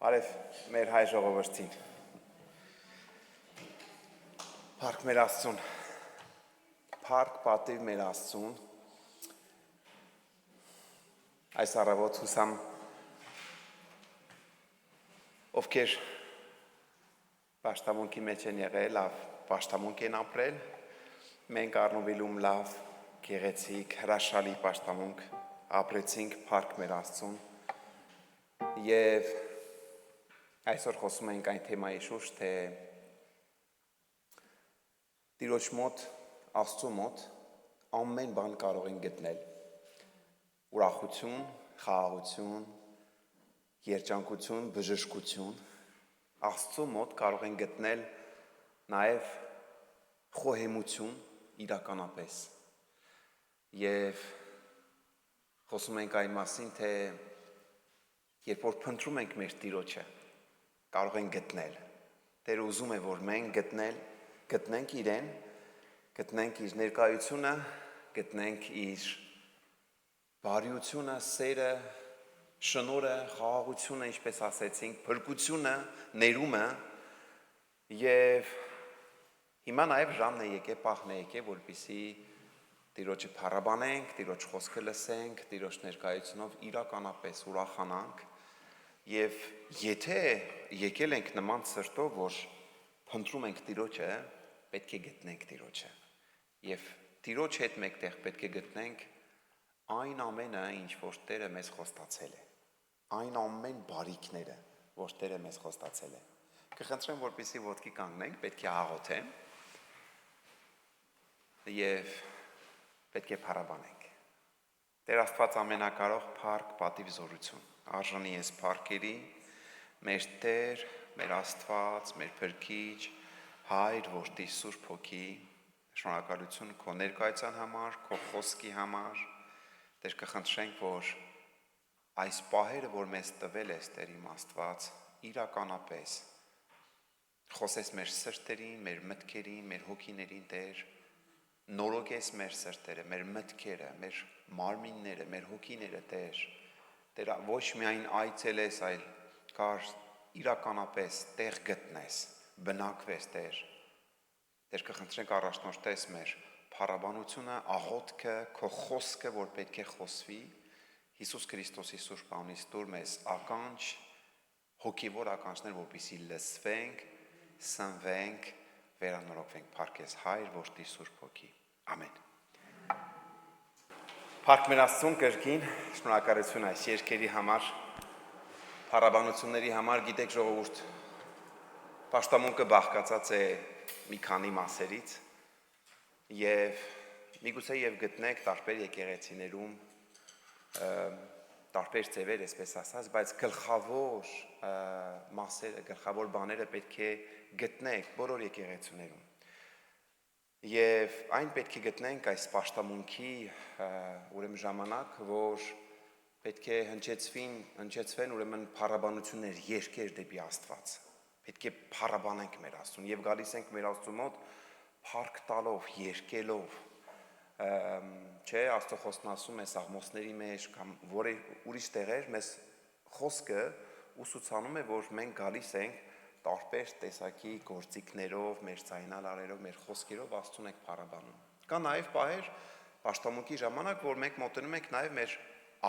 Արև մեր հայ ժողովրդին, փառք մեր Աստծուն, փառք պատիվ մեր Աստծուն, այս առավոտ հուսամ, ովքեր պաշտամունքի մեջ են եղել, լավ պաշտամունք են ապրել, մենք Առնովիլում լավ, գեղեցիկ, հրաշալի պաշտամունք ապրեցինք, փառք մեր Աստծուն, և այսօր խոսում ենք այն թեմայի շուրջ, թե Տիրոջ մոտ, Աստծու մոտ ամեն բան կարող են գտնել, ուրախություն, խաղաղություն, երջանկություն, բժշկություն, Աստծու մոտ կարող են գտնել նաև խոհեմություն իրականապես և խոսում ենք այն մասին, թե երբ որ փնտրում ենք մեր Տիրոջը, կարող են գտնել, Տերը ուզում է, որ մենք գտնենք իրեն, գտնենք իր ներկայությունը, գտնենք իր բարիությունը, սերը, շնորհը, խաղաղությունը, ինչպես ասեցինք, փրկությունը, ներումը և հիմա նաև ժամն է եկե, պահն է եկե, որպեսզի Տիրոջը փառաբանենք, Տիրոջ խոսքը լսենք, Տիրոջ ներկայությունով իրականապես ուրախանանք և եթե եկել ենք նման սրտով, որ փնտրում ենք Տիրոջը, պետք է գտնենք Տիրոջը և Տիրոջ հետ մեկտեղ պետք է գտնենք այն ամենը, ինչ որ Տերը մեզ խոստացել է, այն ամեն բարիքները, որ Տերը մեզ խոստացել է։ Կխնդրեմ, որպեսզի ոտքի կանգնենք, պետք է աղոթեմ և պետք է փառաբանենք։ Տեր Աստված ամենակարող, փառք, պատիվ, զորություն, արժանի ես փառքերի, մեր Տեր, մեր Աստված, մեր Փրկիչ, Հայր, Որդի, Սուրբ Հոգի, շնորհակալություն քո ներկայության համար, քո խոսքի համար, Տեր կխնդրենք, որ այս պահերը, որ մեզ տվել ես, Տեր իմ Աստված, իրականապես խոսես մեր սրտերին, մեր մտքերին, մեր հոգիներին, Տեր, նորոգես մեր սրտերը, մեր մտքերը, մեր մարմինները, մեր հոգիները, Տեր, ոչ միայն այցելես, այլ կար իրականապես տեղ գտնես, բնակվես, Տեր կխնդրենք առաջնորդես մեր փառաբանությունը, աղոթքը, քո խոսքը, որ պետք է խոսվի, Հիսուս Քրիստոսի Սուրբ անունից տուր մեզ ականջ, հոգևոր ականջներ, որպեսզի լսվենք, սնվենք, վերանորոգվենք, փառք ես Հայր, Որդի, Սուրբ Հոգի։ Ամեն։ Փառք մեր Աստծուն կրկին, շնորհակալություն այս երգերի համար, փառաբանությունների համար, գիտեք ժողովուրդ, պաշտամունքը բաղկացած է մի քանի մասերից և միգուցե և գտնեք տարբեր եկեղեցիներում տարբեր ձևեր, այսպես ասած, բայց գլխավոր մասերը, գլխավոր բաները պետք է գտնեք բոլոր եկեղեցիներում և այն պետք է գտնենք այս պաշտամունքի ուրեմն ժամանակ, որ պետք է հնչեցվեն ուրեմն փառաբանություններ, երգեր դեպի Աստված, պետք է փառաբանենք մեր Աստծուն և գալիս ենք մեր Աստծու մոտ փառք տալով, երգելով, չէ, Աստծո խոսքն ասում է Սաղմոսների մեջ կամ որ ուրիշ տեղեր մեզ խոսքը ուսուցանում է, որ մենք գալիս ենք տարբեր տեսակի գործիքներով, մեր ձայնալարերով, մեր խոսքերով Աստծուն ենք փառաբանում։ Կա նաև պահեր պաշտամունքի ժամանակ, որ մենք մոտենում ենք նաև մեր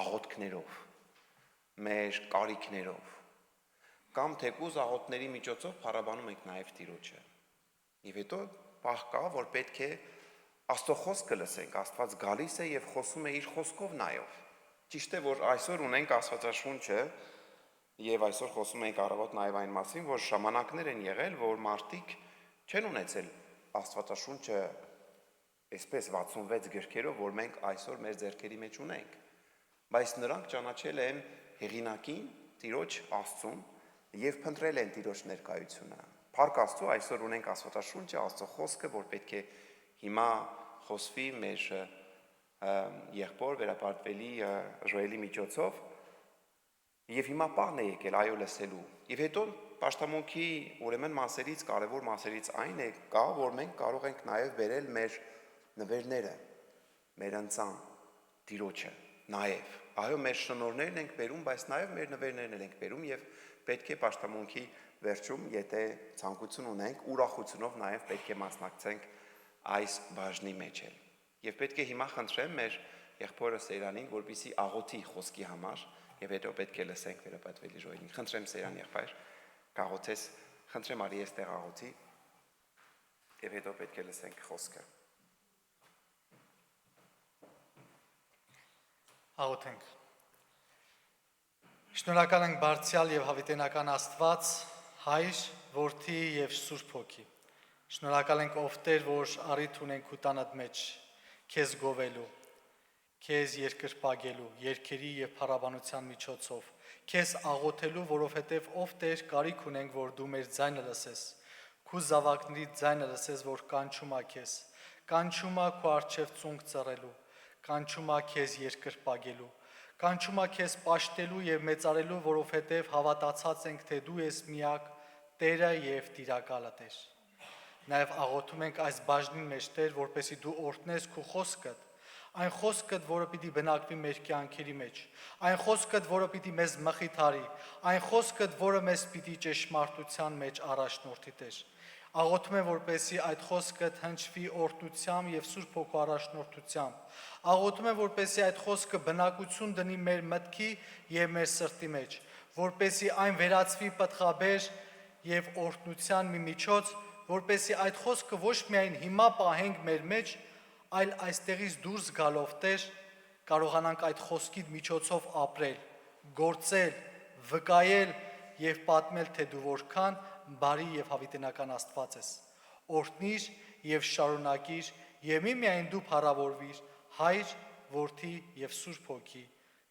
աղոթքներով, մեր կարիքներով, կամ թեկուզ աղոթքների միջոցով փառաբանում ենք նաև Տիրոջը։ Եվ հետո պահ կա, որ պետք է Աստծո խոսքը լսենք, Աստված գալիս է և խոսում է իր խոսքով նայով։ Ճիշտ է, որ այսօր ունենք Աստվածաշունչը և այսօր խոսում ենք առավոտ նաև այն մասին, որ ժամանակներ են եղել, որ մարդիկ չեն ունեցել Աստվածաշունչը այսպես 66 գրքերով, որ մենք այսօր մեր ձեռքերի մեջ ունենք, բայց նրանք ճանաչել են հեղինակին, Տիրոջ Աստծուն և փնտրել են Տիրոջ ներկայությունը։ Փառք Աստծո, այսօր ունենք Աստվածաշունչը, Աստծո խոսքը, որ պետք է հիմա խոսվի մեր եղբոր վերապարտվելի Ժոելի միջոցով և հիմա պահն է եկել այո լսելու։ Եվ հետո պաշտամունքի ուրեմն մասերից, կարևոր մասերից այն է կա, որ մենք կարող ենք նաև բերել մեր նվերները, մեր ընծան, Տիրոջը, նաև։ Այո, մեր շնորհներն ենք բերում, բայց նաև մեր նվերներն ենք բերում եւ պետք է պաշտամունքի վերջում, եթե ցանկություն ունենք, ուրախությունով նաև պետք է մասնակցենք այս բաժնի մեջ էլ։ Եվ պետք է հիմա խնդրեմ մեր եղբորը Սերանին, որպեսզի աղոթի խոսքի համար, եւ հետո պետք է լսենք վերապատվելի ժողովին։ Խնդրեմ Սերան եղբայր, կաղոթես, խնդրեմ արի այստեղ աղոթի, եւ հետո պետք է լսենք խոսքը։ Աղոթենք։ Շնորհակալ ենք Բարձրյալ եւ հավիտենական Աստված, Հայր, Որդի եւ Սուրբ Հոգի։ Շնորհակալ ենք ով Տեր, որ առիթ ունենք ու տանդ մեջ քեզ գովելու, քեզ երկրպագելու, երկերի եւ փառաբանության միջոցով, քեզ աղոթելու, որովհետեւ ով Տեր կարիք ունենք, որ դու մեր ձայնը լսես, քու զավակների ձայնը լսես, որ կանչում է քեզ, կանչում է քո առջև ծունկ ծռելու, կանչում է քեզ երկրպագելու, կանչում է քեզ պաշտելու եւ մեծարելու, որովհետեւ հավատացած ենք, թե դու ես միակ Տերը եւ Տիրակալը Տեր։ Նաեւ աղոթում ենք այս բաժնին մեջ Տեր, որպեսզի դու օրհնես քո խոսքդ, այն խոսքդ, որը պիտի բնակվի մեր կյանքերի մեջ, այն խոսքդ, որը պիտի մեզ մխիթարի, այն խոսքդ, որը մեզ պիտի ճշմարտության մեջ առաջնորդի Տեր։ Աղոթում եմ, որպեսզի այդ խոսքը հնչվի օրհնությամբ եւ Սուրբ Հոգու առաջնորդությամբ։ Աղոթում եմ, որպեսզի այդ խոսքը բնակություն դնի մեր մտքի եւ մեր սրտի մեջ, որպեսզի այն վերածվի պտղաբեր եւ օրհնության մի միջոց, որպեսզի այդ խոսքը ոչ միայն հիմա պահենք մեր մեջ, այլ այստեղից դուրս գալով Տեր, կարողանանք այդ խոսքի միջոցով ապրել, գործել, վկայել եւ պատմել, թե դու որքան բարի եւ հավիտենական Աստված ես։ Օրհնիր եւ շարունակիր եւ միմիայն դու փառավորվիր Հայր, Որդի եւ Սուրբ Հոգի։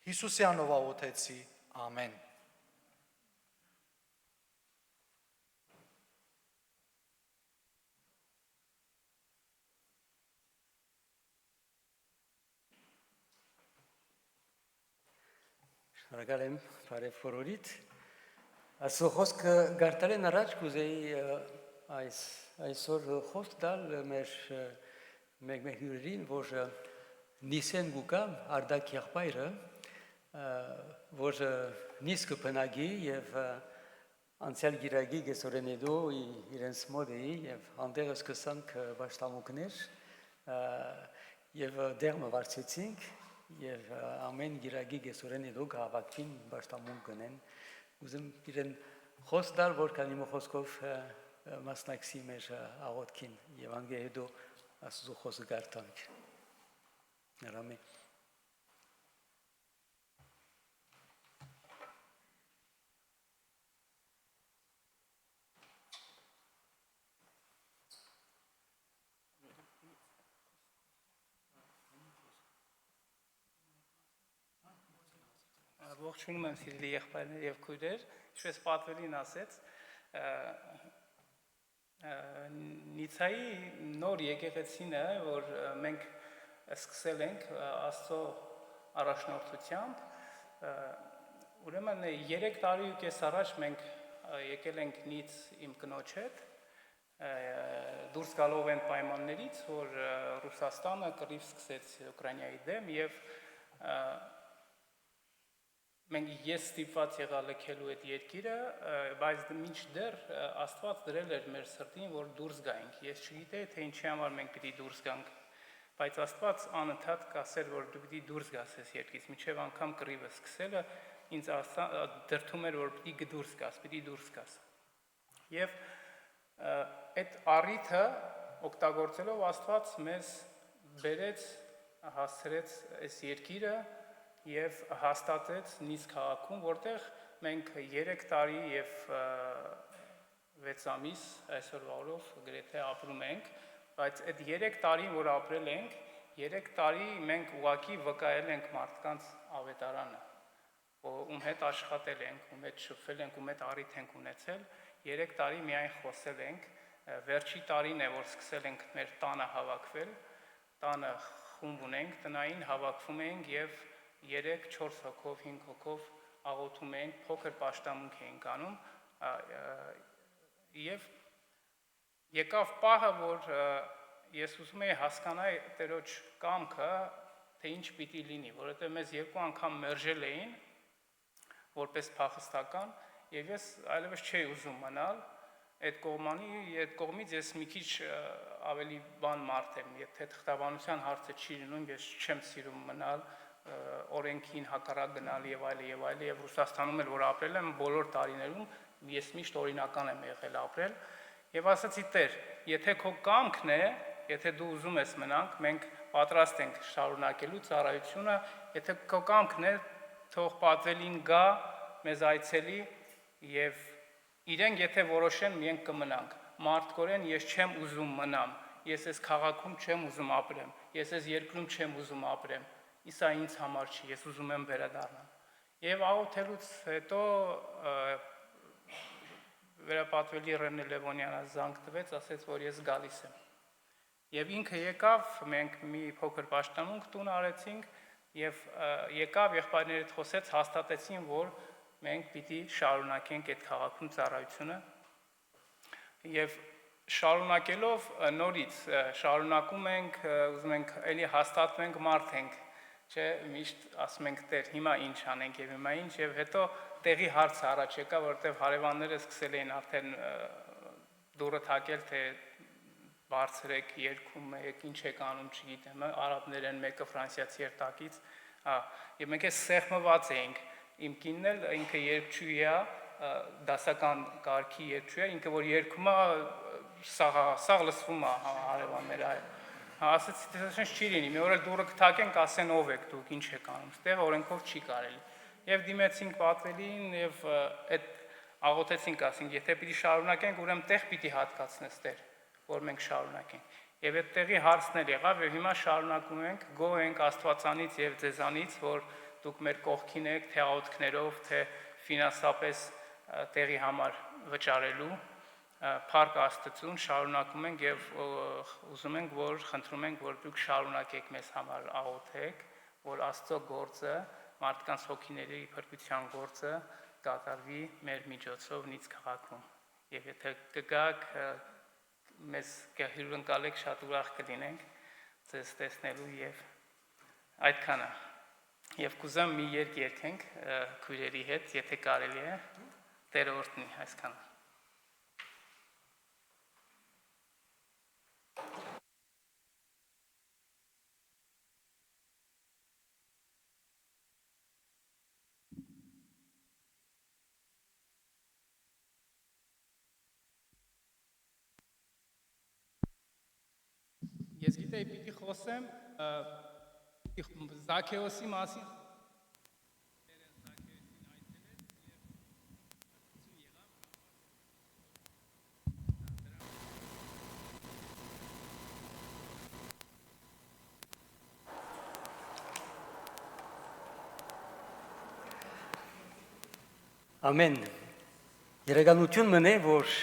Հիսուսի անով աղոթեցի։ Ամեն։ Շնորհակալ եմ բարև բոլորիդ։ Այսօր խոսքը գարտալեն առաջ կուզեի այսօր խոսք տալ մեր հյուրերին, որ նիսեն գուկամ արդակ եղբայրը, որ նիսկը բնագի եւ անցյալ գիրագի գեսորենեդո իրենց մոդեի եւ հանդեղը սկսանք պաշտամունքներ եւ դերմը վարձեցինք եւ ամեն գիրագի գեսորենի դուք հավաքին պաշտամունք գնեն ուզում իրեն խոսք տալ որ քանի խոսքով մասնակցի մեր աղոթքին եւ անգե հետո ասու խոսքը գարտանք նրամի Ողջունում եմ սիրելի եղբայրներ եւ քույրեր, ինչպես պատվելին ասեց, Նիցայի նոր եկեղեցին է, որ մենք սկսել ենք Աստծո առաջնորդությամբ, ուրեմն 3 տարի ու կես առաջ մենք եկել ենք Նից իմ կնոջ հետ, դուրս գալով այն պայմաններից, որ Ռուսաստանը կռիվ սկսեց Ուկրաինայի դեմ եւ ես ստիպված եղա լքելու այդ երկիրը, բայց մինչդեռ Աստված դրել էր մեր սրտին, որ դուրս գայինք։ Ես չգիտեի, թե ինչի համար մենք պիտի դուրս գանք, բայց Աստված անընդհատ կասեր, որ դու պիտի դուրս գաս այս երկրից, մինչև անգամ կռիվը սկսելը ինձ դրթում էր, որ պիտի դուրս գաս։ Եվ այդ առիթը օգտագործելով Աստված մեզ բերեց, հասցրեց այս երկիրը եւ հաստատեց Նից քաղաքում, որտեղ մենք 3 տարի եւ 6 ամիս այսօրվա օրով գրեթե ապրում ենք, բայց այդ 3 տարին, որ ապրել ենք, 3 տարի մենք ուղղակի վկայել ենք մարդկանց ավետարանը, ում հետ աշխատել ենք, ում հետ շփվել ենք, ում հետ առիթ ենք ունեցել, 3 տարի միայն խոսել ենք, վերջի տարին է, որ սկսել ենք մեր տանը հավաքվել, տանը խումբ ունենք, տնային հավաքվում ենք եւ 3-4 հոգով, 5 հոգով աղոթում ենք, փոքր պաշտամունք ենք անում եւ եկավ պահը, որ ես ուզում եի հասկանալ Տերոջ կամքը, թե ինչ պիտի լինի, որովհետև մեզ երկու անգամ մերժել էին որպես փախստական, եւ ես այլևս չէի ուզում մնալ այդ կողմից ես մի քիչ ավելի բան մարդ եմ, եթե թղթաբանության հարցը չի լինում, ես չեմ սիրում մնալ օրենքին հակառակ գնալ եւ այլն եւ Ռուսաստանում էլ որ ապրել եմ բոլոր տարիներում ես միշտ օրինական եմ եղել ապրել եւ ասացի Տեր, եթե քո կամքն է, եթե դու ուզում ես մնանք, մենք պատրաստ ենք շարունակելու ծառայությունը, եթե քո կամքն է, թող պատվելին գա, մեզ այցելի եւ իրենք եթե որոշեն, մենք կմնանք։ Մարդկորեն ես չեմ ուզում մնամ, ես այս քաղաքում չեմ ուզում ապրեմ, ես այս երկրում չեմ ուզում ապրեմ։ Իսա ինձ համար չի, ես ուզում եմ վերադառնալ։ Եվ աղոթելուց հետո վերապատվելի Ռենե Լևոնյանը զանգ տվեց, ասեց, որ ես գալիս եմ։ Եվ ինքը եկավ, մենք մի փոքր պաշտամունք տուն արեցինք եւ եկավ եղբայրների հետ խոսեց, հաստատեցին, որ մենք պիտի շարունակենք այդ քաղաքում ծառայությունը եւ շարունակելով նորից շարունակում ենք, ուզում ենք էլի հաստատվենք, մարդ ենք, չէ, միշտ ասում ենք Տեր, հիմա ինչ անենք եւ հիմա ինչ եւ հետո տեղի հարցը առաջ եկա, որովհետեւ հարևանները սկսել էին արդեն դուրը թակել, թե բարձրեք, երկում եք, ինչ եք անում, չգիտեմ, արաբներ են, մեկը ֆրանսիացի էր տակից, եւ մենք էս սեղմված էինք, իմ կինն էլ ինքը երգչուհի է, դասական կարգի երգչուհի է, ինքը որ երգում է, սաղ լսվում է հարևանները, ասեցի, տեսաշնչ չի լինի, մի օր էլ դուրը կթակենք, ասեն ով եք դուք, ինչ եք անում, ստեղ օրենքով չի կարելի, եւ դիմեցինք պատվելին եւ այդ աղոթեցինք, ասենք, եթե պիտի շարունակենք, ուրեմն տեղ պիտի հատկացնես Տեր, որ մենք շարունակենք։ Եվ այդ տեղի հարցն էլ եղավ եւ հիմա շարունակում ենք, գոհ ենք Աստվածանից եւ ձեզանից, որ դուք մեր կողքին եք, թե աղոթքներով, թե ֆինանսապես տեղի համար վճարելու, փառք Աստծուն, շարունակում ենք եւ ուզում ենք, որ խնդրում ենք, որ դուք շարունակեք մեզ համար աղոթեք, որ Աստծո գործը, մարդկանց հոգիների փրկության գործը կատարվի մեր միջոցով Նից քաղաքում։ Եվ եթե կգաք մեզ կհյուրընկալեք, շատ ուրախ կլինենք ձեզ տեսնելու եւ այդքանը։ Եվ կուզեմ մի երգ երգենք քույրերի հետ, եթե կարելի է, Տերը օրհնի այսքանը։ Ես գիտեի պիտի խոսեմ Զաքեոսի մասին։ Ամեն երեգանություն մնե, որ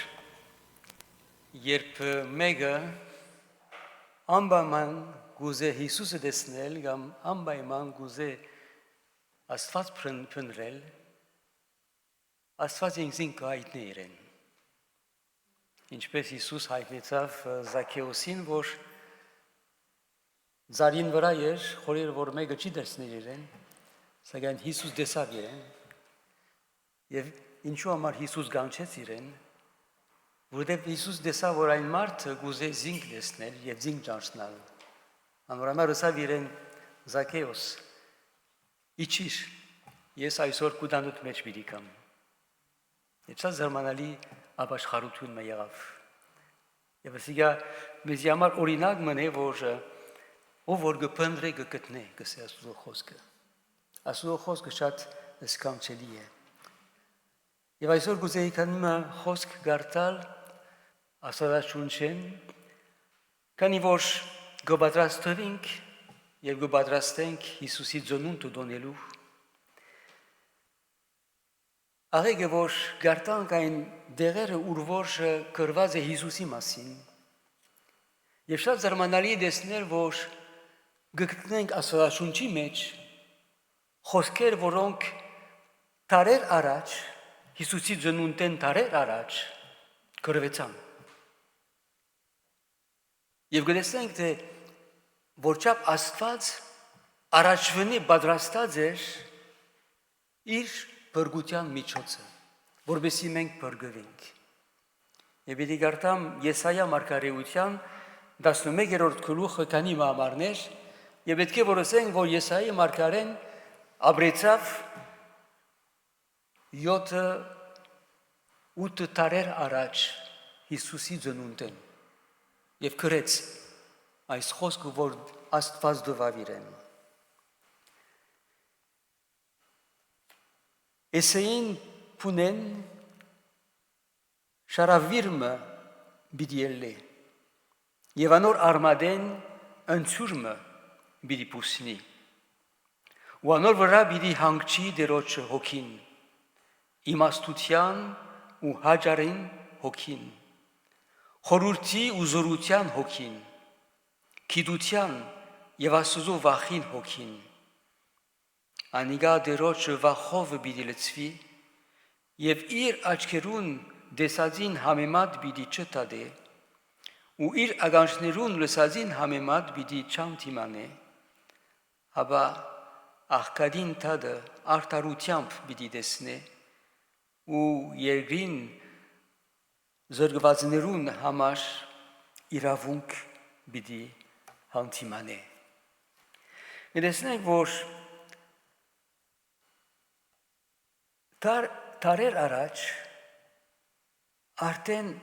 երբ մեկը անպայման գուզե Հիսուսը տեսնել կամ անպայման գուզե Աստված փնտրել, Աստված ինքնին կհայտնի իրեն։ Ինչպես Հիսուս հայտնեցավ Զաքեոսին, որ ծառին վրա էր, խորեր որ մեկը չի տեսնել իրեն, սակայն Հիսուս տեսավ իրեն։ Եվ ինչու համար Հիսուս գանչեց իրեն, որովհետև Հիսուս տեսավ, որ այն մարդը գուզե զինք տեսնել եւ զինք ճանչնալ։ Անորամար ասավ իրեն Զաքեոս, իջիր, ես այսօր կուտանուտ մեջ պիտի կամ։ Եվ սա զարմանալի ապաշխարություն մը եղավ։ Եվ ասիկա մեզ համար օրինակ մնե, որ ով որ կփնտրե կգտնե, գսե Աստծո խոսքը։ Աստծո խոսքը շատ սքանչելի է։ Եվ այսօր կուզեի քանի խոսք գարտալ Աստվածաշունչեն, քանի որ կպատրաստվենք եւ կպատրաստենք Հիսուսի ծնունդը դոնելու։ Աղեկը որ գարտանք այն դեղերը, ուր որ կրված է Հիսուսի մասին, եւ շատ զարմանալի է տեսնել, որ գտնենք Աստվածաշունչի մեջ խոսքեր, որոնք տարեր առաջ Հիսուսի ծնունդեն տարեր առաջ գրվեցան։ Եվ գտեսնենք, թե որչափ Աստված առաջվնի պատրաստած էր իր բրգության միջոցը, որովհետեւ մենք բրգվենք։ Եվ դի գարտամ Եսայա մարգարեության 11-րդ գլուխը քանի մամարներ, եւ պետք է որսենք, որ Եսայի մարգարեն ապրեցավ 7-8 տարի առաջ Հիսուսի ծնունդին եւ գրեց այս խոսքը, որ Աստված դվավ իրեն։ Էսեին փունեն շարավիրմը բիդիելլե եւ անոր արմադեն ընցուրմը բիդի պուսնի ու անոր վրա բիդի հանգչի դերոջ հոգին իմաստության ու հաջարին հոգին խորուրդի ու զորության հոգին գիտության եւ Աստծո վախին հոգին անիգա դերոջ վախով բիդի լցվի եւ իր աչքերուն դեսածին համեմատ բիդի չտադե ու իր ագանչներուն լսածին համեմատ բիդի չանտիմանե հաբա աղկադին տադը արտարությամբ բիդի դեսնե ու երկրին զրկվածներուն համար իրավունք բիդի հանդիմանե։ Գտեսնենք, որ տարեր առաջ արդեն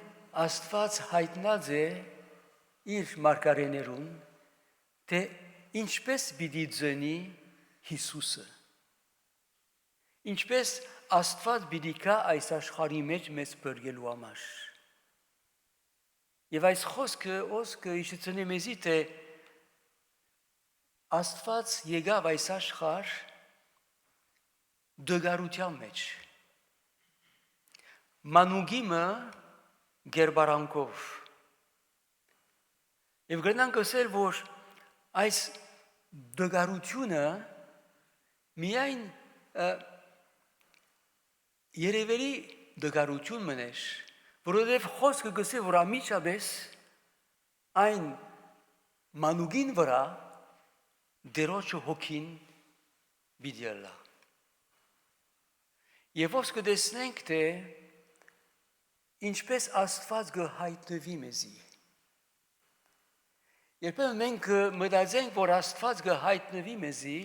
Աստված հայտնած է իր մարգարեներուն, թե ինչպես բիդի ձնի Հիսուսը, ինչպես Աստված բիդի կա այս աշխարհի մեջ մեզ բրգելու համար։ Եվ այս խոսքը իշեցնի մեզի, թե Աստված եկավ այս աշխարհ դգարության մեջ, մանուկիմը գերբարանքով։ Եվ գրնանք ասել, որ այս դգարությունը միայն երևելի դգարություն մներ, որովհետև խոսքը գսե, որ ամիջապես այն մանուկին վրա դերոջ հոգին բիդիալա։ Եվ ոնց կտեսնենք, թե ինչպես Աստված կհայտնվի մեզի։ Երբեմն մենք մտածենք, որ Աստված կհայտնվի մեզի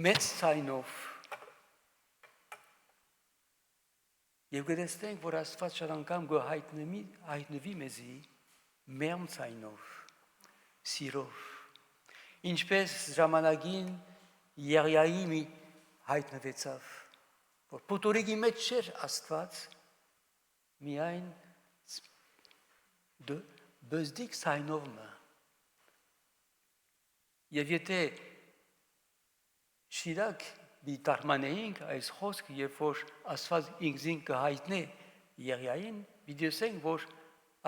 մեծ ցայնով։ Եվ կտեսնենք, որ Աստված շատ անգամ կհայտնվի մեզի մեղմ ցայնով, սիրով։ Ինչպես ժամանակին Եղիայի մի հայտնվեցավ, որ փոթորիկի մեջ չէր Աստված, միայն բզդիկ ցայնով մը։ Եվ եթե շիրակ դիտարմանեինք այս խոսքը, երբ որ Աստված ինքզին կհայտնե Եղիային, դիտենք, որ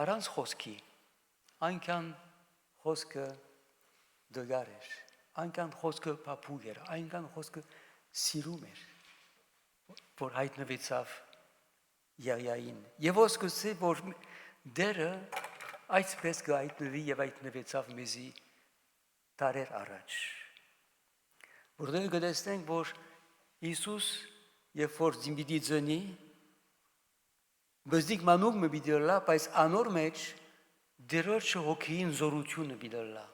առանց խոսքի, այնքան խոսքը դգար էր, այնքան խոսքը փափուկ էր, այնքան խոսքը սիրում էր, որ հայտնվեցավ Եղիային։ Եվ ոսկսի, որ դերը այսպես կհայտնվի եւ հայտնվեցավ մեզի տարեր առաջ։ Որտեղ կտեսնենք, որ Հիսուս, երբ որ զինվիդի ձնի, բզդիկ մանուկ մը բիդելա, բայց անոր մեջ դերոջ հոգին զորությունը բիդելա։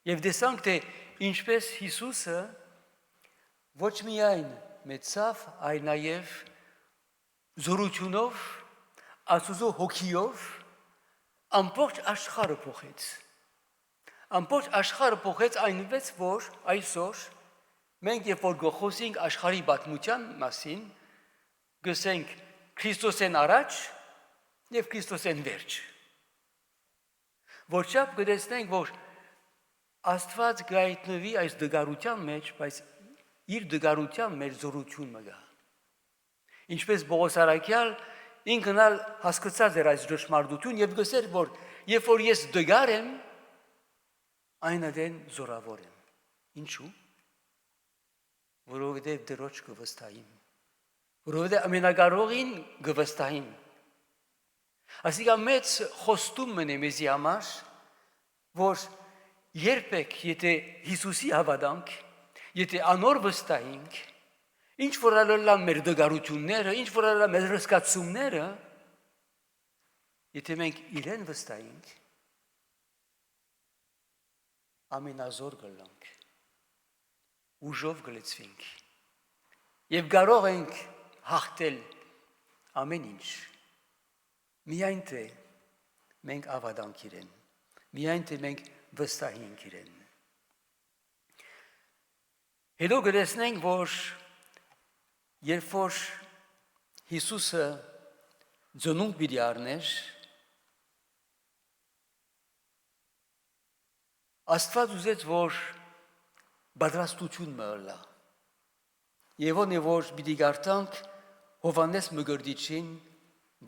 Եվ տեսանք, թե ինչպես Հիսուսը ոչ միայն մեծավ, այլ նաև զորությունով, Աստծո հոգիով ամբողջ աշխարհը փոխեց։ Ամբողջ աշխարհը փոխեց այնպես, որ այսօր մենք երբ որ գխոսենք աշխարհի պատմության մասին, գսենք Քրիստոսեն առաջ եւ Քրիստոսեն վերջ։ Որչափ կտեսնենք, որ Աստված գայտնվի այս դգարության մեջ, բայց իր դգարության մեջ զորություն մգա։ Ինչպես Պողոս Արաքյալ ինքն ալ հասկացած էր այս ճշմարտություն եւ գսեր, որ երբ որ ես դգար եմ, այնադեն զորավոր եմ։ Ինչու՞։ Որովհետև դրոջ կվստահիմ, որովհետև ամենակարողին կվստահիմ։ Այսինքն մեծ խոստում մնե մեզի համար, որ երբեք եթե Հիսուսի հավատանք, Եթե անոր վստահենք, ինչ որ ալլա մեր դգարությունները, ինչ որ ալլա մեր ռսկացումները, եթե մենք իրեն վստահենք, ամենազոր գլանք, ուժով գլեցվենք, և կարող ենք հաղթել ամեն ինչ, միայն թե մենք ավադանք իրեն, միայն թե մենք վստահենք իրեն։ Հետո գրեցնենք, որ երբ որ Հիսուսը ծնունդ պիտի առներ, Աստված ուզեց, որ պատրաստություն մըլլա։ Եվ ոնե որ պիտի գարտանք Հովհաննես Մկրտիչին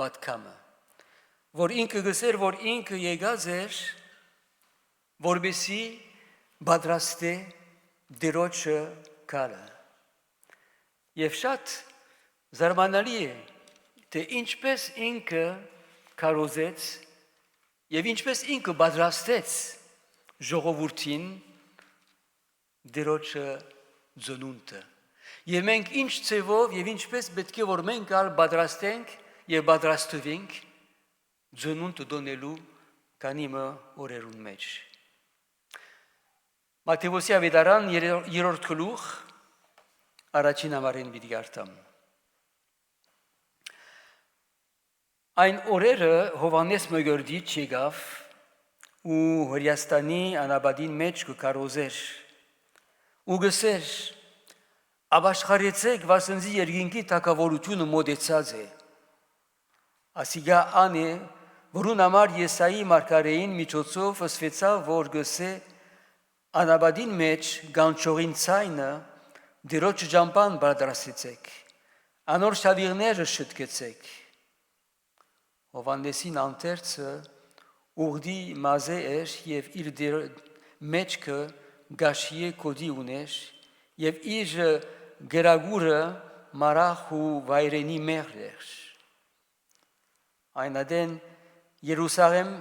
պատգամը, որ ինքը գսեր, որ ինքը եկած էր, որպեսզի պատրաստե Տերոջը գալը։ Եվ շատ զարմանալի է, թե ինչպես ինքը քարոզեց եւ ինչպես ինքը պատրաստեց ժողովրդին Տերոջը ծնունդը։ Եվ մենք ինչ ցևով եւ ինչպես պետք է որ մենք ալ պատրաստենք եւ պատրաստվենք ծնունդ դոնելու կանիմը օրերուն մեջ։ Մատթեոս ավետարան 3-րդ գլուխ առաջին համարին պիտի գարտամ։ Այն օրերը Հովհաննես Մկրտիչ եկավ ու Հրեաստանի անաբադին մեջ կկարոզեր ու գսեր ապաշխարեցեք վասնզի երկինքի թագավորությունը մոտեցած է։ Ասիգա ան է, որուն համար Եսայի մարգարեին միջոցով ըսվեցավ, որ գսե անաբադին մեջ գանչողին ցայնը Տերոջ ճամփան պատրաստեցեք, անոր շավիղները շտկեցեք։ Հովհաննեսին անտերցը ուղդի մազե էր և իր մեջքը գաշիե կոդի ուներ և իր գերագուրը մարախ ու վայրենի մեղր էր։ Այն ադեն Երուսաղեմ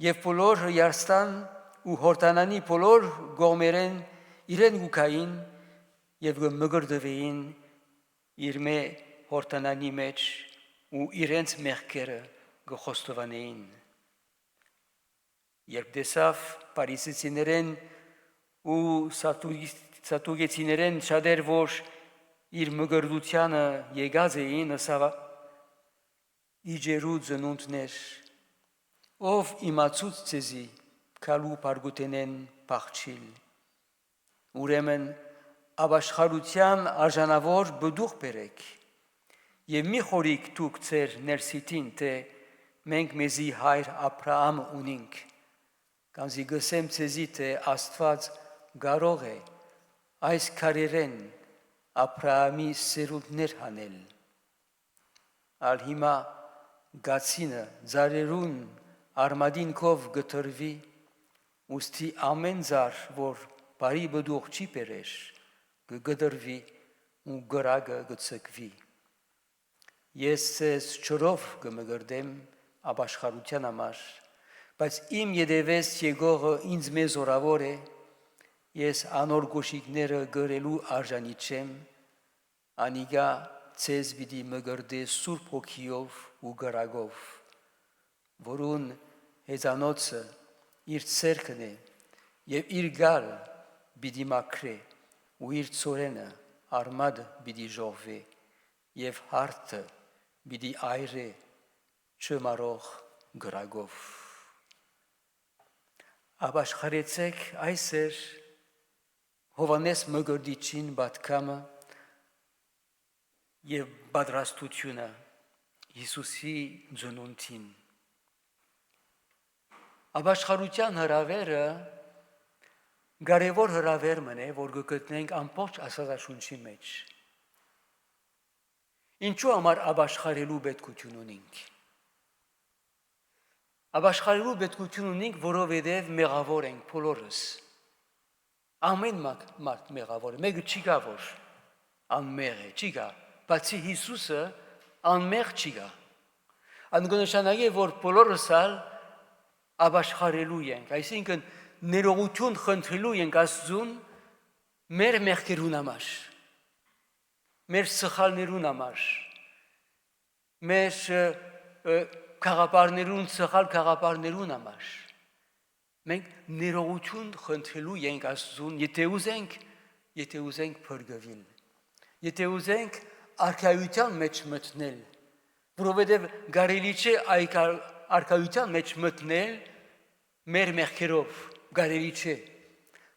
և բոլոր Հրեաստան ու Հորդանանի բոլոր գողմերեն իրեն գուքային և մգրդվեին իր մե Հորդանանի մեջ ու իրենց մեղքերը գխոստովանեին։ Երբ տեսավ պարիսեցիներեն ու սատուգեցիներեն շատեր, որ իր մգրդությանը եկած էին, ըսավ իջերու ծնունդներ, ով իմացուց ձեզի քալու պարգուտենեն փախչիլ։ Ուրեմն ապաշխարության արժանավոր բդուղ բերեք և մի խորիկ դուք ձեր ներսիտին, թե մենք մեզի հայր Աբրահամ ունենք, կանզի գսեմ ձեզի, թե Աստված կարող է այս քարերեն Աբրահամի սերունդներ հանել։ Ալ հիմա գացինը ձարերուն արմադին կով գտրվի, ուստի ամեն ձար, որ բարի բդուղ չի բերեր, կգդրվի ու գրագը գցկվի։ Ես ձեզ ջրով կմգրդեմ ապաշխարության համար, բայց իմ ետևես եկողը ինձ մեզ զորավոր է, ես անոր գոշիկները գրելու արժանի չեմ, անիգա ձեզ պիտի մգրդե Սուրբ Հոգիով ու գրագով, որուն հեծանոցը իր ցերկն է եւ իր գալը պիտի մաքրե ու իր ծորենը արմադը պիտի ժողվե եւ հարթը պիտի այրե չմարող գրագով։ Ապաշխարեցեք այսեր Հովհաննես Մկրտիչին պատգամը եւ պատրաստությունը Հիսուսի ծնունդին։ Ապաշխարության հրավերը կարևոր հրավեր մնե, որ գտնենք ամբողջ Աստվածաշունչի մեջ։ Ինչու համար ապաշխարելու պետքություն ունենք։ Ապաշխարելու պետքություն ունենք, որովհետև մեղավոր ենք բոլորս։ Ամեն մարդ մեղավոր է, մեկը չի գա, որ անմեղ է, չի գա, բացի Հիսուսը անմեղ չի գա։ Անգնշանակ է, որ բոլորս ալ ապաշխարելու ենք, այսինքն ներողություն խնդրելու ենք Աստծուն, մեր մեղքերուն համար, մեր սխալներուն համար, մեր քաղաքարներուն սխալ քաղաքարներուն համար։ Մենք ներողություն խնդրելու ենք Աստծուն, եթե ուզենք փրկվել, եթե ուզենք արքայության մեջ մտնել, որովհետև կարելի չէ արքայության մեջ մտնել մեր մեղքերով, կարելի չէ,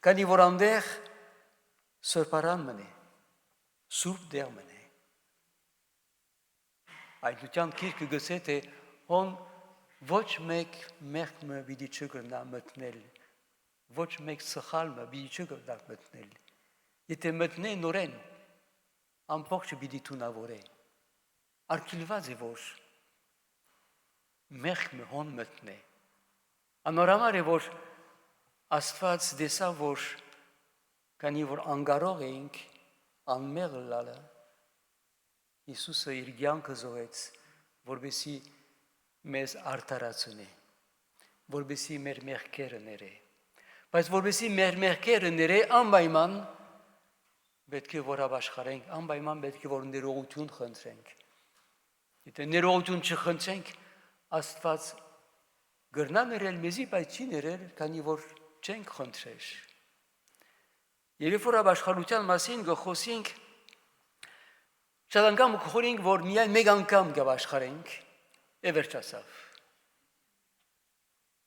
քանի որ այնտեղ սրբարան մնե, սուրբ դեղ մնե։ Այդության քիրքը գսե թե հոն ոչ մեկ մեղքը պիտի չկրնա մտնել, ոչ մեկ սխալը պիտի չկրնա մտնել։ Եթե մտնե նորեն, ամբողջը պիտի թունավորե։ Արգելված է որ մեղքը հոն մտնե։ Անորամար է որ Աստված դեսավ որ քանի որ անկարող էինք անմեղ լալը Հիսուսը իր կյանքը զոհեց որպեսզի մեզ արդարացնի, որպեսզի մեր մեղքերը ներե։ Բայց որպեսզի մեր մեղքերը ներե անպայման պետք է որ ապաշխարենք, անպայման պետք է որ ներողություն խնդրենք։ Եթե ներողություն չխնդրենք, Աստված գրնա ներել մեզի, բայց չի ներել, քանի որ չենք խնդրել։ Երբ որ ապաշխարության մասին գխոսենք, շատ անգամ կխորենք, որ միայն մեկ անգամ կապաշխարենք, վերջացավ։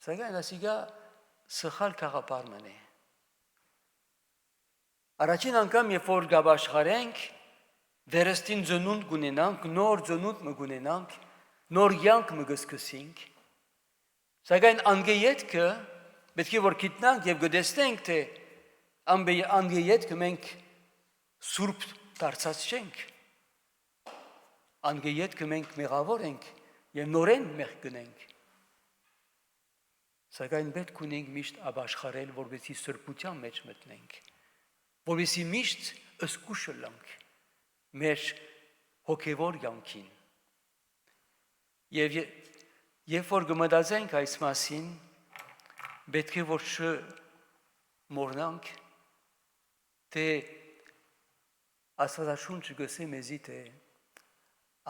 Սակայն ասիկա սխալ քաղաքարն է։ Առաջին անգամ երբ որ կապաշխարենք, վերստին ծնունդ կունենանք, նոր ծնունդ կունենանք, նոր կյանք կսկսենք։ Սակայն անգեյետքը պետք է որ գիտնանք եւ գտեսնենք, թե անգեյետքը մենք սուրբ դարձած չենք։ Անգեյետքը մենք մեղավոր ենք եւ նորեն մեղք գնենք։ Սակայն պետք ունենք միշտ ապաշխարել, որպեսզի սրբության մեջ մտնենք, որպեսզի միշտ ըսկուշը լանք մեր հոգևոր կյանքին։ Եվ երբ որ կմտածենք այս մասին, պետք է որ չմոռնանք, թե Աստվածաշունչը գսե մեզի թե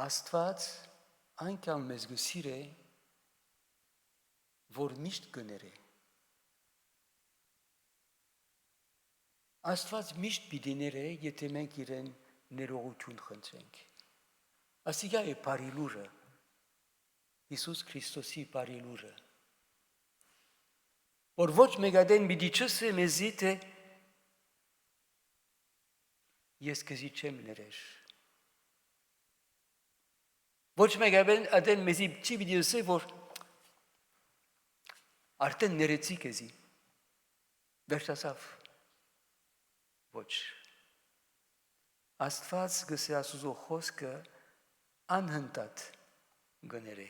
Աստված այնքան մեզ գսիրե, որ միշտ կներե։ Աստված միշտ պիտի ներե, եթե մենք իրեն ներողություն խնդրենք։ Ասիկա է բարի լուրը, Հիսուս Քրիստոսի բարի լուրը, որ ոչ մեկ այդեն պիտի չսե մեզի, թե ես քեզի չեմ ներեր։ Ոչ մեկ այդեն մեզի չի պիտի ասե, որ արդեն ներեցի քեզի, վերջացավ։ Ոչ։ Աստված գսե Աստուծո խոսքը անհնդատ գներե։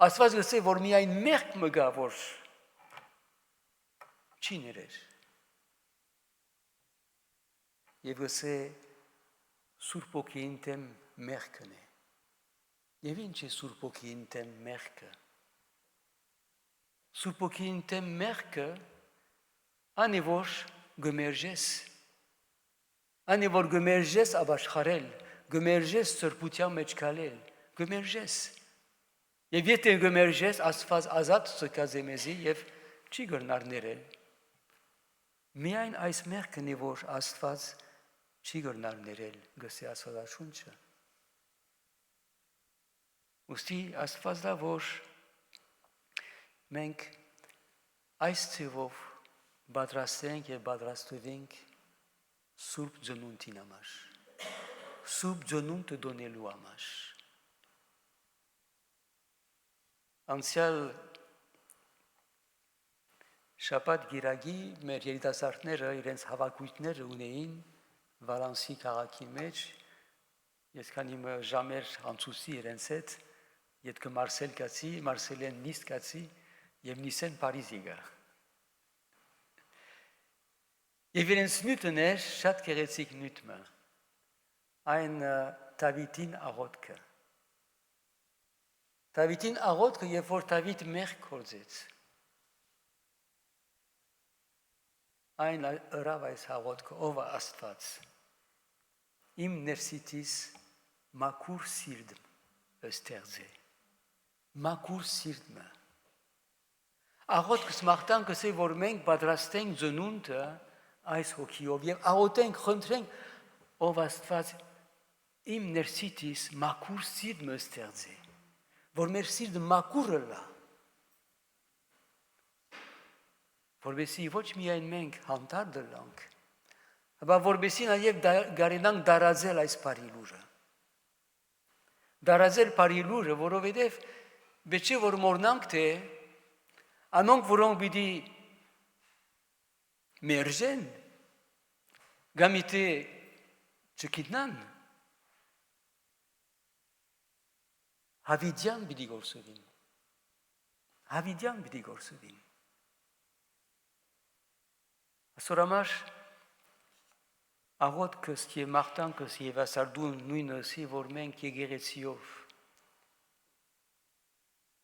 Աստված գսե, որ միայն մեղք մգա, որ չի ներեր։ Եվ գսե Սուրբ Օքին դեմ մեղքն է։ Եվ ինչ է Սուրբ Օքին դեմ մեղքը։ Սուրբ Օքին դեմ մեղքը անի որ գմերժես, անի որ գմերժես ապաշխարել, գմերժես սրբության մեջ գալել, գմերժես։ Եվ եթե գմերժես, Աստված ազատ ցկած է մեզի եւ չի գնար ներել։ Միայն այս մեղքն է, որ Աստված չի գնար ներել, գսե Աստվածաշունչը։ Ոստի Աստված դա որ մենք այս ցևով պատրաստենք եւ պատրաստվենք Սուրբ ծնունդին համար, Սուրբ ծնունդը դոնելու համար։ Անցյալ շաբաթ գիրագի մեր երիտասարդները իրենց հավաքույթները ունեին Վալանսի քաղաքի մեջ, ես քանի ժամեր անցուսի իրենց հետ, ետքը Մարսել կացի, Մարսելեն նիստ կացի եւ Նիսեն Փարիզի գա։ Եվ իրենց նյութն էր շատ գեղեցիկ նյութը, այն Դավիթին աղոթքը։ Դավիթին աղոթքը, երբ որ Դավիթ մեղք գործեց։ այն ըրավ այս հաղորդքը, ով է Աստված։ Իմ ներսիտիս մաքուր սիրտ ստեղծե։ Մաքուր սիրտը։ Աղոթքս մաղթանքս է, որ մենք պատրաստենք ծնունդը այս հոգիով եւ աղոթենք, խնդրենք, ով Աստված իմ ներսիտիս մաքուր սիրտ ստեղծե, որ մեր սիրտը մաքուրը լա, որովհետեւ ոչ միայն մենք հանդարտ լանք, ապա որովհետեւ նաեւ կարենանք դարաձել այս բարի լուրը։ Դարաձել բարի լուրը, որովհետեւ բեչե որ մորնանք թե անոնք որոնք պիտի մերժեն, գամիտե չգիտնան, հավիդյան պիտի գործվին, հավիդյան պիտի գործվին։ Այսօր համար աղոթքս և մաղթանքս և ասարդուն նույնս է, որ մենք եկեղեցիով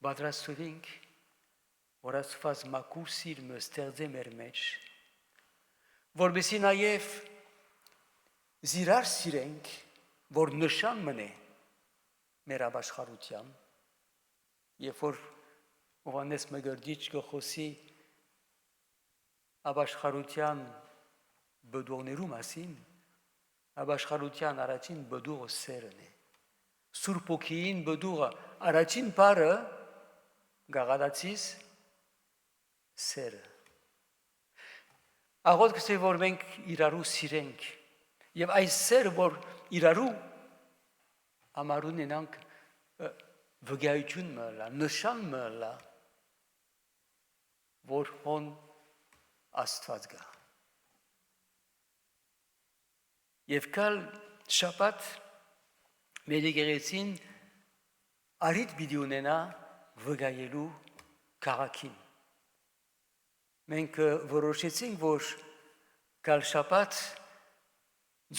պատրաստվենք, որ Աստված մաքուր սիրտը ստեղծե մեր մեջ, որպեսզի նաև զիրար սիրենք, որ նշան մնե մեր ապաշխարության, երբ որ Հովհաննես Մկրտիչ կխոսի ապաշխարության բդուղներու մասին, ապաշխարության առաջին բդուղը սերն է։ Սուրբ Հոգին բդուղը առաջին բառը Գաղատացիս սերը։ Աղոթքս է, որ մենք իրարու սիրենք եւ այս սերը, որ իրարու համար ունենանք վկայություն մըլա, նշան մըլա, որ հոն Աստված գա։ Եվ կալ շաբաթ մեր եկեղեցին արիտ պիտի ունենա վկայելու քաղաքին։ Մենք որոշեցինք, որ կալ շաբաթ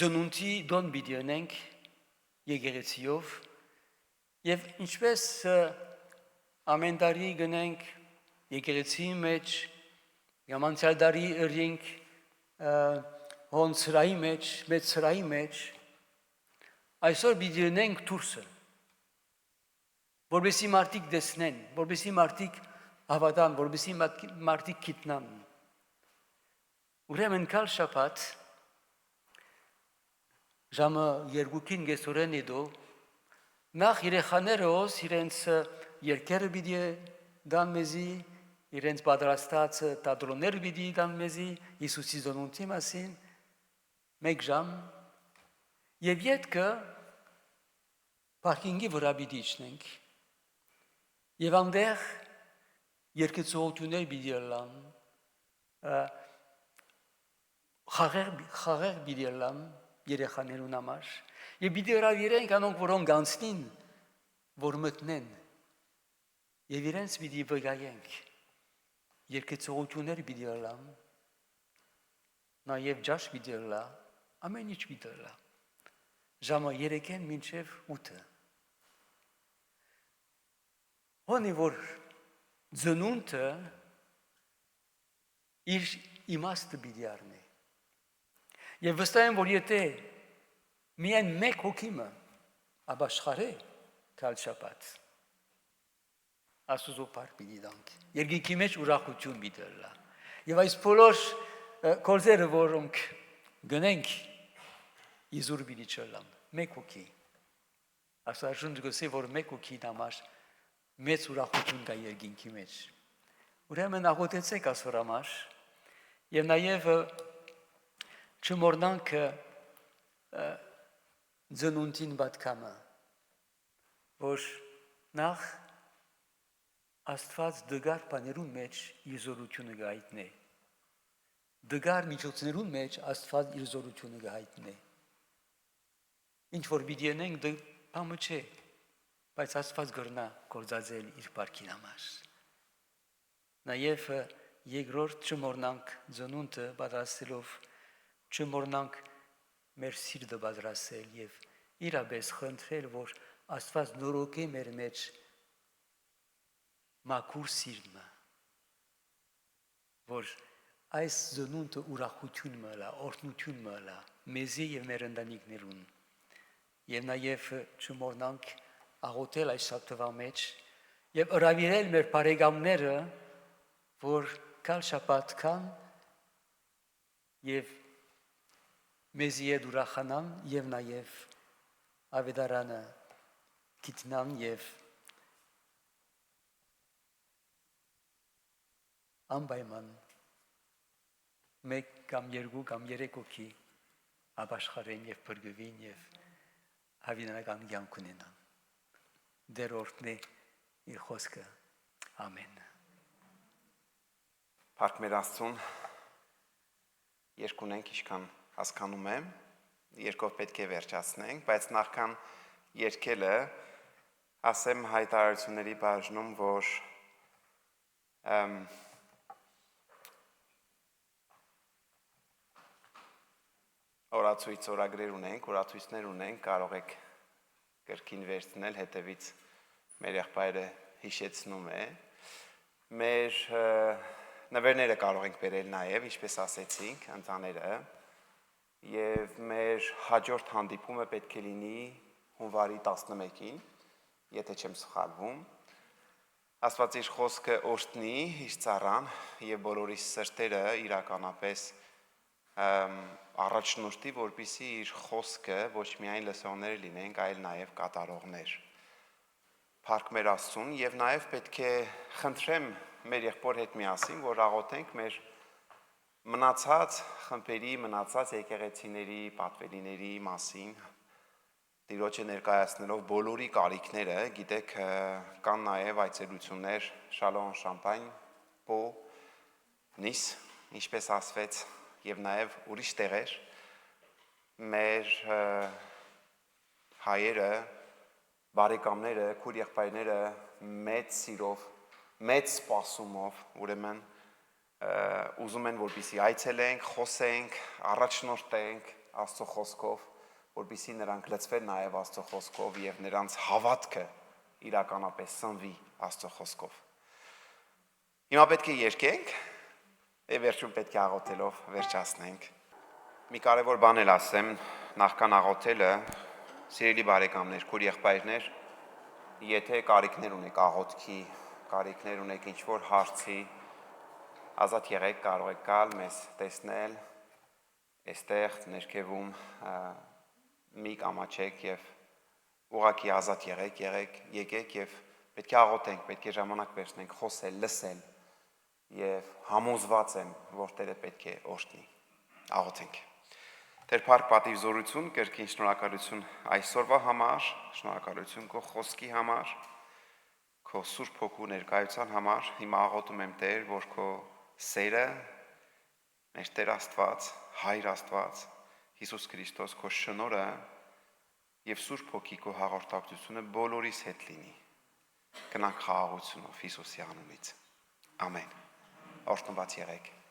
ծնունդի դոն պիտի ունենք եկեղեցիով եւ ինչպես ամեն տարի գնենք եկեղեցի մեջ, կամ անցյալ տարի ըրինք հոն սրայի մեջ, մեծ սրայի մեջ, այսօր պիտի ունենք դուրսը, որպեսզի մարդիկ տեսնեն, որպեսզի մարդիկ հավատան, որպեսզի մարդիկ գիտնան։ Ուրեմն կալ շաբաթ ժամը 2-ին կեսօրեն հետո նախ երեխաները իրենց երգերը պիտի դան մեզի, իրենց պատրաստած թատրոնները պիտի դան մեզի Հիսուսի ծնունդի մասին 1 ժամ եւ ետքը պարկինգի վրա պիտի իջնենք եւ այնտեղ երկեցողություններ պիտի լան խաղեր պիտի լան երեխաներուն համար եւ պիտի հրավիրենք անոնք որոնք անցնին որ մտնեն եւ իրենց պիտի վկայենք երկեցողություններ պիտի լան նաեւ ջաշ պիտի լա ամեն ինչ պիտի լա ժամը 3-ին մինչև 8-ը Հոնի որ ծնունդը իր իմաստը պիտի առնի եւ վստահ եմ որ եթե միայն մեկ հոգիմը ապաշխարե կալ շաբաթ Աստուծո փառք պիտի տանք երկինքի մեջ ուրախություն պիտի լա եւ այս բոլոր կորձերը որոնք գնենք իզուր պիտի չլան մեկ հոգի Աստվածաշունչը գսե որ մեկ հոգի համար մեծ ուրախություն կա երկինքի մեջ ուրեմն աղոթեցեք այսօր համար եւ նաեւ չմոռնանք ծնունդին պատկամը որ նախ Աստված դգար բաներուն մեջ իր զորությունը գայտնե դգար միջոցներուն մեջ Աստված իր զորությունը գայտնե ինչ որ պիտի անենք դա բամը չէ բայց Աստված գրնա գործածել իր բարքին համար նաեւ երկրորդ չմոռնանք ծնունդը պատրաստելով չմոռնանք մեր սիրտը պատրաստել եւ իրապես խնդրել որ Աստված նորոգի մեր մեջ մաքուր սիրտը որ այս զնունդը ուրախություն մըլա, օրհնություն մըլա մեզի եւ մեր ընտանիքներուն։ Եվ նաեւ չմոռնանք աղոթել այս շաբաթվա մեջ եւ հրավիրել մեր բարեկամները, որ կալ շաբաթ կան եւ մեզի հետ ուրախանան եւ նաեւ ավետարանը գիտնան եւ անպայման մեկ կամ երկու կամ երեք օքի ապաշխարեն եւ բրգվին եւ հավինական կյանք ունենան։ Դեր օրհնի իր խոսքը։ Ամեն։ Փառք մեր Աստծուն, երկ ունենք ինչքան հասկանում եմ, երկով պետք է վերջացնենք, բայց նախքան երկելը ասեմ հայտարարությունների բաժնում, որ օրացույց օրագրեր ունենք, օրացույցներ ունենք, կարող եք կրկին վերցնել, հետևից մեր եղբայրը հիշեցնում է։ Մեր նվերները կարող ենք բերել նաև, ինչպես ասեցինք, ընտաները, եւ մեր հաջորդ հանդիպումը պետք է լինի հունվարի 11-ին, եթե չեմ սխալվում։ Աստված իր խոսքը օրհնի իր ծառան եւ բոլորի սրտերը իրականապես առաջնորդի, որպեսզի իր խոսքը ոչ միայն լսողներ լինենք, այլ նաև կատարողներ։ Փառք մեր Աստծուն եւ նաև պետք է խնդրեմ մեր եղբոր հետ միասին, որ աղոթենք մեր մնացած խմբերի, մնացած եկեղեցիների, պատվելիների մասին, Տիրոջը ներկայացնելով բոլորի կարիքները, գիտեք, կան նաև այցելություններ Շալոն, Շամպայն, Պո, Նիս, ինչպես ասվեց, եւ նաև ուրիշ տեղեր մեր հայերը, բարեկամները, քույր եղբայրները մեծ սիրով, մեծ սպասումով, ուրեմն ուզում են, որպեսզի այցելենք, խոսենք, առաջնորդենք Աստծո խոսքով, որպեսզի նրանք լցվեն նաև Աստծո խոսքով եւ նրանց հավատքը իրականապես սնվի Աստծո խոսքով։ Հիմա պետք է երգենք եւ վերջում պետք է աղոթելով վերջացնենք։ Մի կարևոր բան էլ ասեմ, նախքան աղոթելը, սիրելի բարեկամներ, քույր եղբայրներ, եթե կարիքներ ունեք աղոթքի, կարիքներ ունեք ինչ-որ հարցի, ազատ եղեք, կարող եք գալ մեզ տեսնել, այստեղ ներքևում մի կամաչեք եւ ուղղակի ազատ եկեք եւ պետք է աղոթենք, պետք է ժամանակ վերցնենք, խոսել, լսել եւ համոզված եմ, որ Տերը պետք է օրհնի։ Աղոթենք։ Տեր փառք, պատիվ, զորություն, կրկին շնորհակալություն այսօրվա համար, շնորհակալություն քո խոսքի համար, քո Սուրբ Հոգու ներկայության համար։ Հիմա աղոթում եմ Տեր, որ քո սերը, մեր Տեր Աստված, Հայր Աստված, Հիսուս Քրիստոս, քո շնորհը եւ Սուրբ Հոգի քո հաղորդակցությունը բոլորիս հետ լինի։ Գնանք խաղաղությունով Հիսուսի անունից։ Ամեն։ Օրհնված եղեք։